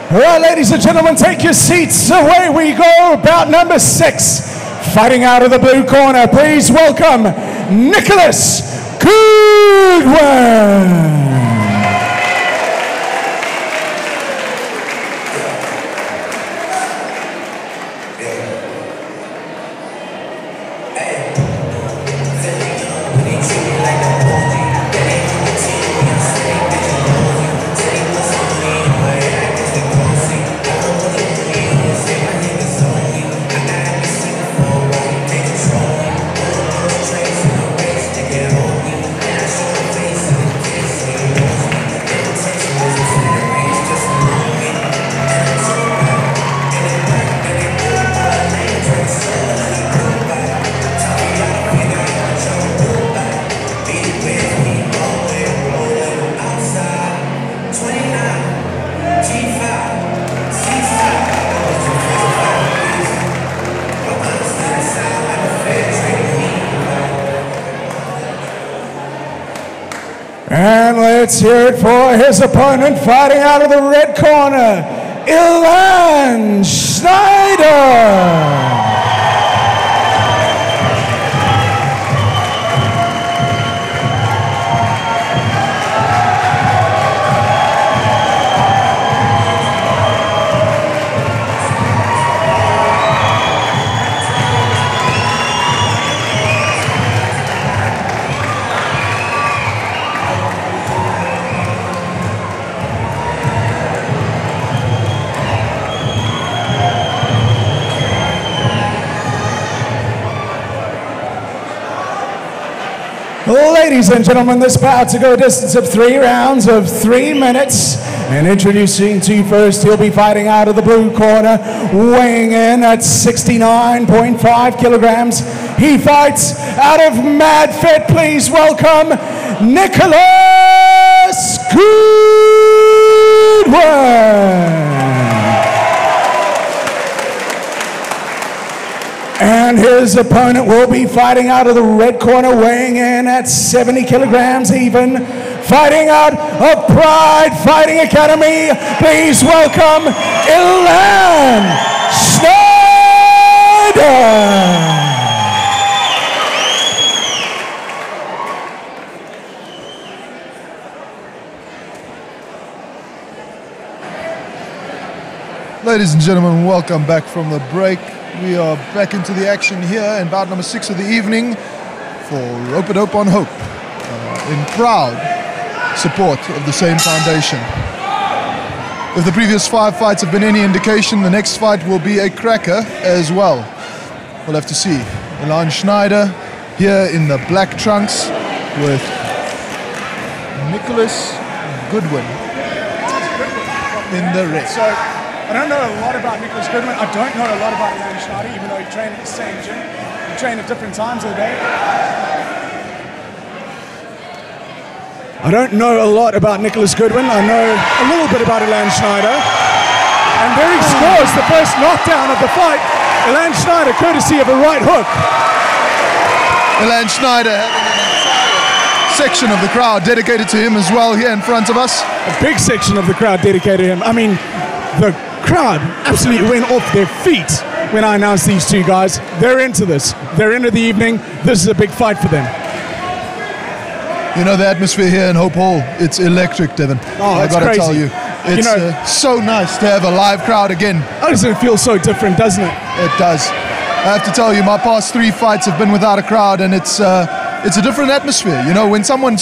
All right, ladies and gentlemen, take your seats. Away we go. Bout number 6. Fighting out of the blue corner, please welcome Nicholas Goodwin. And let's hear it for his opponent, fighting out of the red corner, Elan Schnider. Ladies and gentlemen, this bout to go a distance of 3 rounds of 3 minutes. And introducing to you first, he'll be fighting out of the blue corner, weighing in at 69.5 kilograms. He fights out of Mad Fit. Please welcome Nicholas Goodwin. And his opponent will be fighting out of the red corner, weighing in at 70 kilograms even. Fighting out of Pride Fighting Academy, please welcome Elan Schnider. Ladies and gentlemen, welcome back from the break. We are back into the action here in bout number 6 of the evening for Rope It Up on Hope, in proud support of the same foundation. If the previous 5 fights have been any indication, the next fight will be a cracker as well. We'll have to see. Elan Schnider here in the black trunks with Nicholas Goodwin in the red. So, I don't know a lot about Nicholas Goodwin. I don't know a lot about Elan Schnider, even though he trained at the same gym. We train at different times of the day. I don't know a lot about Nicholas Goodwin. I know a little bit about Elan Schnider. And there he scores the first knockdown of the fight. Elan Schnider, courtesy of a right hook. Elan Schnider having an entire section of the crowd dedicated to him as well here in front of us. A big section of the crowd dedicated to him. I mean, the crowd absolutely went off their feet when I announced these two guys. They're into this. They're into the evening. This is a big fight for them. You know, the atmosphere here in Hope Hall, it's electric, Devin. Oh, I gotta tell you. It's so nice to have a live crowd again. Oh, doesn't it feel so different, doesn't it? It does. I have to tell you, my past 3 fights have been without a crowd, and it's a different atmosphere. You know, when someone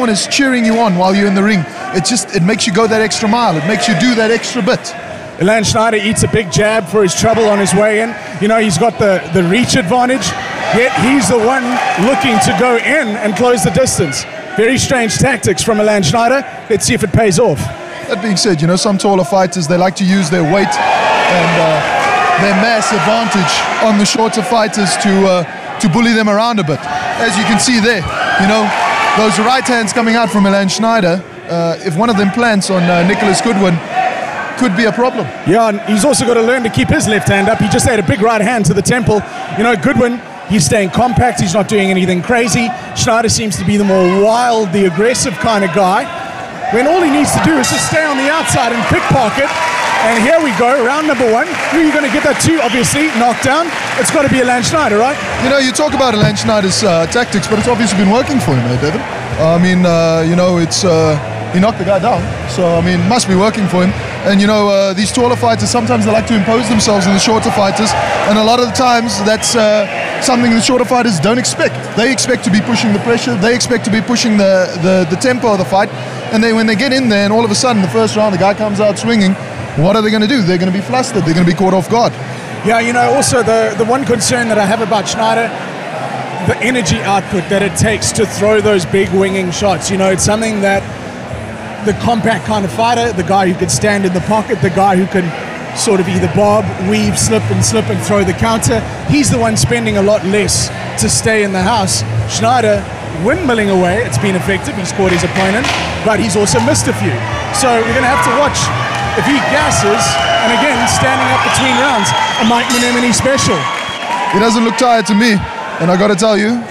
is cheering you on while you're in the ring, it makes you go that extra mile. It makes you do that extra bit. Elan Schnider eats a big jab for his trouble on his way in. You know, he's got the reach advantage, yet he's the one looking to go in and close the distance. Very strange tactics from Elan Schnider. Let's see if it pays off. That being said, you know, some taller fighters, they like to use their weight and their mass advantage on the shorter fighters to bully them around a bit. As you can see there, you know, those right hands coming out from Elan Schnider, if one of them plants on Nicholas Goodwin, could be a problem. Yeah, and he's also got to learn to keep his left hand up. He just had a big right hand to the temple. You know, Goodwin, he's staying compact. He's not doing anything crazy. Schnider seems to be the more wild, the aggressive kind of guy. when all he needs to do is just stay on the outside and pickpocket. And here we go, round number 1. Who are you going to get that to? Obviously, knockdown. It's got to be Elan Schnider, right? You know, you talk about Elan Schneider's tactics, but it's obviously been working for him, David. I mean, you know, it's he knocked the guy down, so I mean, must be working for him. And you know, these taller fighters, sometimes they like to impose themselves on the shorter fighters, and a lot of the times that's something the shorter fighters don't expect. They expect to be pushing the pressure, they expect to be pushing the tempo of the fight, and when they get in there and all of a sudden the first round the guy comes out swinging, what are they going to do? They're going to be flustered, they're going to be caught off guard. Yeah, you know, also the one concern that I have about Schnider, the energy output that it takes to throw those big winging shots. You know, it's something that the compact kind of fighter, the guy who could stand in the pocket, the guy who can sort of either bob, weave, slip and throw the counter, he's the one spending a lot less to stay in the house. Schnider windmilling away, it's been effective, he's caught his opponent, but he's also missed a few. So we're going to have to watch if he gasses, and again, standing up between rounds, a Mike Menemone special. He doesn't look tired to me, and I got to tell you,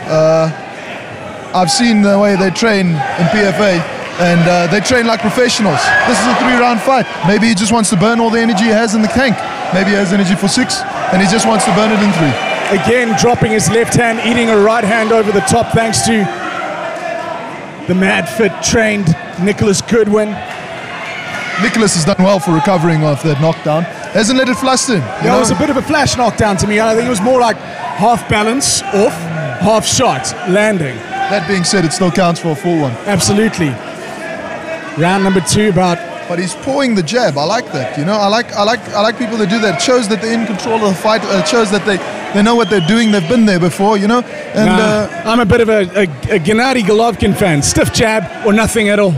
I've seen the way they train in PFA, and they train like professionals. This is a 3-round fight. Maybe he just wants to burn all the energy he has in the tank. Maybe he has energy for 6, and he just wants to burn it in 3. Again, dropping his left hand, eating a right hand over the top, thanks to the mad fit trained Nicholas Goodwin. Nicholas has done well for recovering off that knockdown. Hasn't let it fluster him. Yeah, it was a bit of a flash knockdown to me. I think it was more like half balance off, half shot, landing. That being said, it still counts for a full one. Absolutely. Round number 2 But he's pawing the jab. I like that. You know, I like people that do that. It shows that they're in control of the fight. It shows that they know what they're doing. They've been there before, you know. And I'm a bit of a Gennady Golovkin fan. Stiff jab or nothing at all.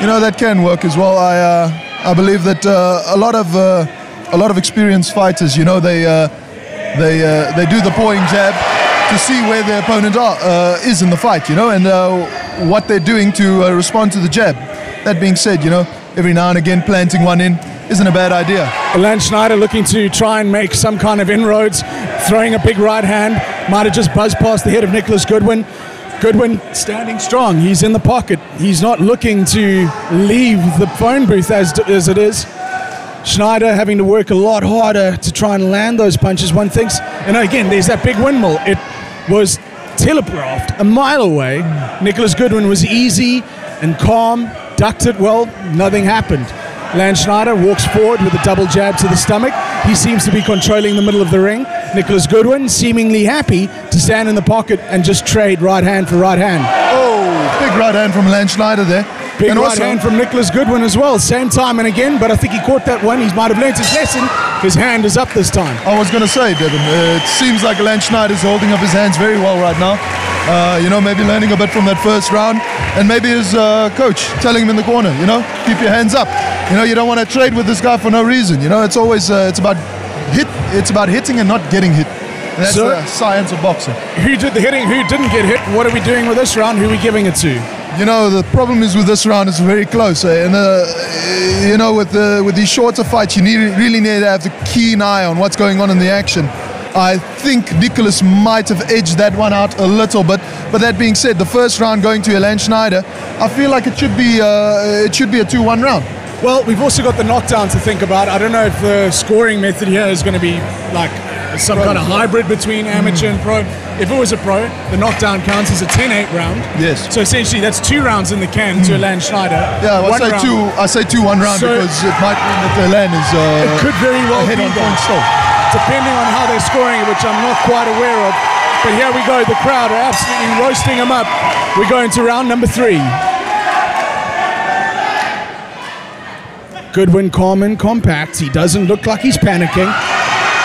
You know, that can work as well. I believe that a lot of experienced fighters, you know, they do the pawing jab to see where their opponent is in the fight, you know, and what they're doing to respond to the jab. That being said, you know, every now and again planting one in isn't a bad idea. Elan Schnider looking to try and make some kind of inroads, throwing a big right hand, might have just buzzed past the head of Nicholas Goodwin. Goodwin standing strong. He's in the pocket. He's not looking to leave the phone booth as it is. Schnider having to work a lot harder to try and land those punches. One thinks, and again, there's that big windmill. It was telegraphed a mile away. Nicholas Goodwin was easy and calm, ducked it well, nothing happened. Elan Schnider walks forward with a double jab to the stomach. He seems to be controlling the middle of the ring. Nicholas Goodwin seemingly happy to stand in the pocket and just trade right hand for right hand. Oh, big right hand from Elan Schnider there. Big and right hand from Nicholas Goodwin as well. Same time and again, but I think he caught that one. He might have learnt his lesson. His hand is up this time. I was going to say, Devin, it seems like Elan Schnider is holding up his hands very well right now. You know, maybe learning a bit from that first round, and maybe his coach telling him in the corner, you know, keep your hands up. You know, you don't want to trade with this guy for no reason. You know, it's always it's about hitting and not getting hit. And that's the science of boxing. Who did the hitting? Who didn't get hit? What are we doing with this round? Who are we giving it to? You know, the problem is with this round, it's very close. And you know, with these shorter fights, you really need to have the keen eye on what's going on in the action. I think Nicholas might have edged that one out a little bit. But that being said, the first round going to Elan Schnider, I feel like it should be a 2-1 round. Well, we've also got the knockdown to think about. I don't know if the scoring method here is going to be like some kind of hybrid between amateur and pro. If it was a pro, the knockdown counts as a 10-8 round. Yes. So essentially, that's 2 rounds in the can to Elan Schnider. Yeah, I say 2-1 round so because it might mean that Elan is it could very well ahead be on point still. Depending on how they're scoring, which I'm not quite aware of. But here we go. The crowd are absolutely roasting him up. We're going to round number 3. Goodwin calm and compact. He doesn't look like he's panicking.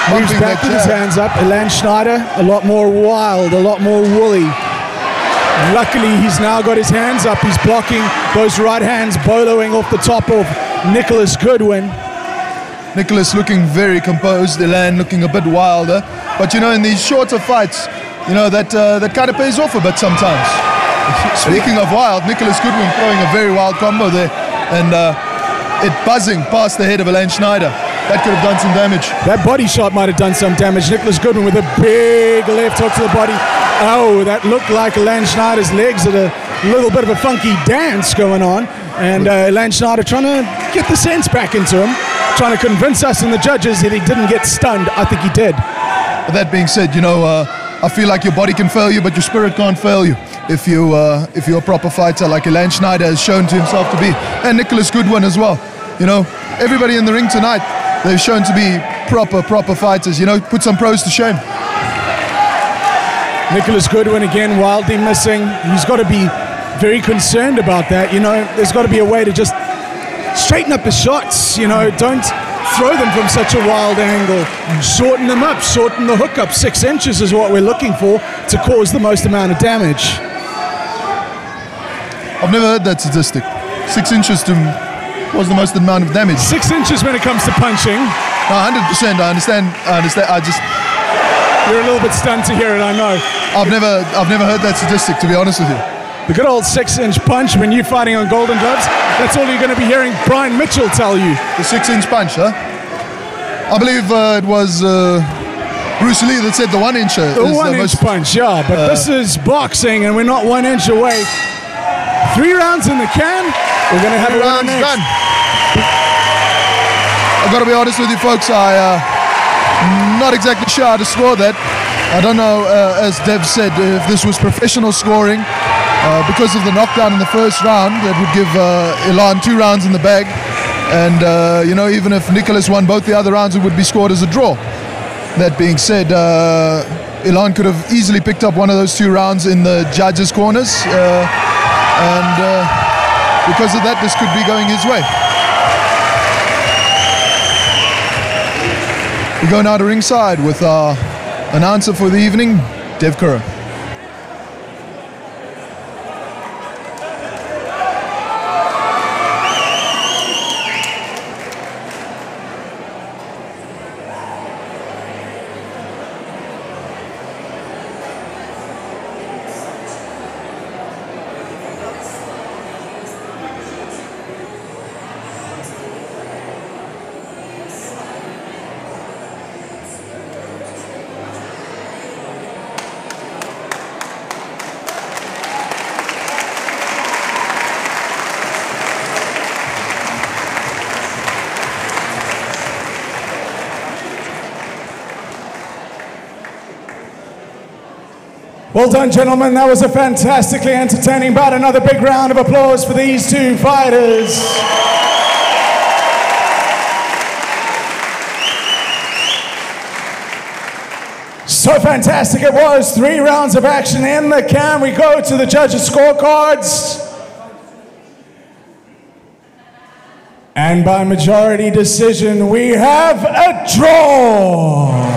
Moves back with his hands up. Elan Schnider, a lot more wild, a lot more woolly. Luckily, he's now got his hands up. He's blocking those right hands boloing off the top of Nicholas Goodwin. Nicholas looking very composed, Elan looking a bit wilder. But you know, in these shorter fights, you know, that kind of pays off a bit sometimes. Speaking of wild, Nicholas Goodwin throwing a very wild combo there. And it buzzing past the head of Elan Schnider. That could have done some damage. That body shot might have done some damage. Nicholas Goodwin with a big left hook to the body. Oh, that looked like Elan Schneider's legs that are little bit of a funky dance going on, and Elan Schnider trying to get the sense back into him, trying to convince us and the judges that he didn't get stunned. I think he did. But that being said, you know, I feel like your body can fail you, but your spirit can't fail you. If you're a proper fighter like Elan Schnider has shown to himself to be, and Nicholas Goodwin as well. You know, everybody in the ring tonight, they've shown to be proper fighters. You know, put some pros to shame. Nicholas Goodwin again, wildly missing. He's got to be very concerned about that. You know, there's got to be a way to just straighten up the shots. You know, don't throw them from such a wild angle. Shorten them up, shorten the hook up. 6 inches is what we're looking for to cause the most amount of damage. I've never heard that statistic. 6 inches to was the most amount of damage. 6 inches when it comes to punching. No, 100%. I understand. You're a little bit stunned to hear it, I know. I've never heard that statistic, to be honest with you. The good old 6-inch punch when you're fighting on Golden Gloves, that's all you're going to be hearing Brian Mitchell tell you. The 6-inch punch, huh? I believe it was Bruce Lee that said the 1-incher. The 1-inch punch, yeah. But this is boxing, and we're not 1 inch away. 3 rounds in the can. We're going to have 3 rounds done. I've got to be honest with you, folks. I'm not exactly sure how to score that. I don't know, as Dev said, if this was professional scoring. Because of the knockdown in the first round, that would give Elan 2 rounds in the bag. And, you know, even if Nicholas won both the other rounds, it would be scored as a draw. That being said, Elan could have easily picked up one of those 2 rounds in the judges' corners. And because of that, this could be going his way. We go now to ringside with our announcer for the evening, Dev Kura. Well done, gentlemen. That was a fantastically entertaining bout. Another big round of applause for these 2 fighters. So fantastic it was. 3 rounds of action in the can. We go to the judges' scorecards. And by majority decision, we have a draw.